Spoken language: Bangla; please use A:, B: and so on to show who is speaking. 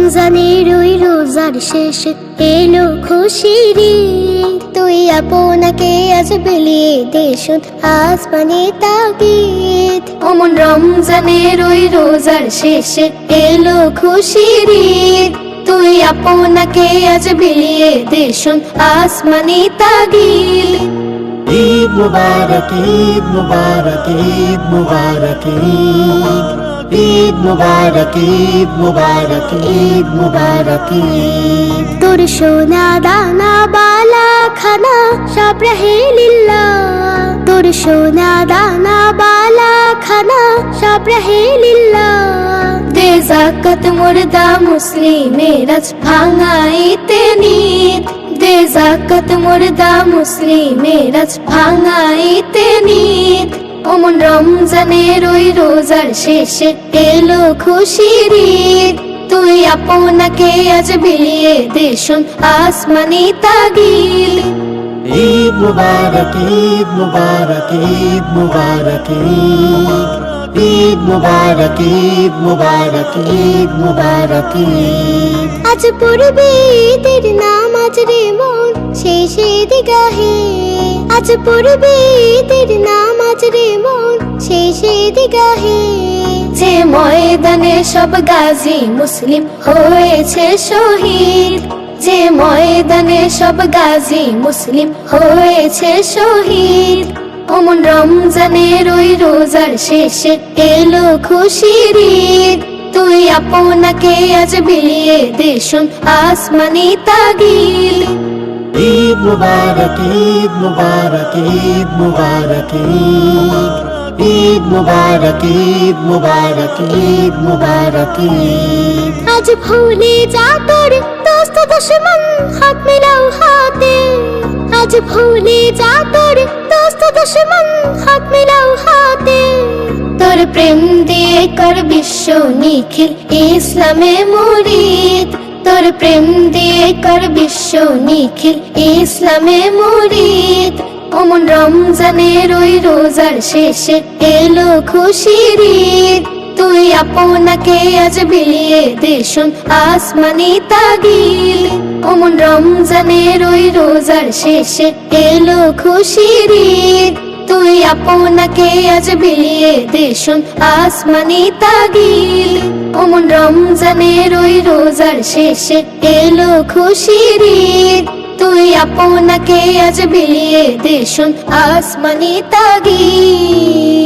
A: রমজানের ওই রোজার শেষে এলো খুশির ঈদ। তুই আপনাকে আজ বিলিয়ে দে শুধ আসমানে তাগিদ। অমন রমজানের ওই রোজার শেষে এলো খুশির ঈদ। তুই আপনাকে আজ বিলিয়ে দে শুধ আসমানে তাগিদ।
B: ঈদ মুবারক, ঈদ মুবারক, ঈদ মুবারক, ঈদ। ঈদ মুবারক, ঈদ মুবারক, ঈদ মুবারক, ঈদ।
A: তোর সোনা দানা বালা খানা সব রহে লিল্লাহ। তোর সোনা দানা বালা খানা সব রহে লিল্লাহ। দে যাকাত মুর্দা মুসলিমের আজ ভাঙাইতে নিদ। দে যাকাত মুর্দা মুসলিমের আজ ভাঙাইতে নিদ। অমন রমজানের ওই রোজার শেষে এলো খুশির ঈদ। তুই আপনাকে আজ বিলিয়ে দে শুন আসমানি তাগিদ।
B: ঈদ মুবারক, ঈদ মুবারক, ঈদ মুবারক, ঈদ। ঈদ মুবারক, ঈদ মুবারক, ঈদ মুবারক, ঈদ।
A: আজ পড়বে ঈদের নামাজ রে মন শেষে দিগাহে। আজ পড়বে ঈদের নামাজ রে মন শেষে দিগাহে। যে ময়দানে সব গাজী মুসলিম হয়েছে শহীদ। যে ময়দানে সব গাজী মুসলিম হয়েছে শহীদ। অমন রমজানের ওই রোজার শেষে এলো খুশির ঈদ। তুই আপনাকে আজ বিলিয়ে দে শুন আসমানি তাগিদ।
B: ঈদ মুবারক, ঈদ মুবারক, ঈদ মুবারক, ঈদ। ঈদ মুবারক, ঈদ মুবারক, ঈদ মুবারক, ঈদ।
A: আজ ভুলে যা তোর দোস্ত দুশমন হাত মিলাও হাতে। আজ ভুলে যা তোর দোস্ত দুশমন হাত মিলাও হাতে। তোর প্রেম দিয়ে কর বিশ্ব নিখিল ইসলামে মুরিদ। তোর প্রেম দিয়ে কর বিশ্ব নিখিল ইসলামে মুরিদ। অমন রমজানের ওই রোজার শেষে এলো খুশির ঈদ। তুই আপনাকে আজ বিলিয়ে দে শুন আসমানি তাগিদ। অমন রমজানের ওই রোজার শেষে এলো খুশির ঈদ। তুই আপনাকে আজ বিলিয়ে দে শুন আসমানি তাগিদ। অমন রমজানের ওই রোজার শেষে এলো খুশির ঈদ। তুই আপনাকে আজ বিলিয়ে দে শুন আসমানি তাগিদ।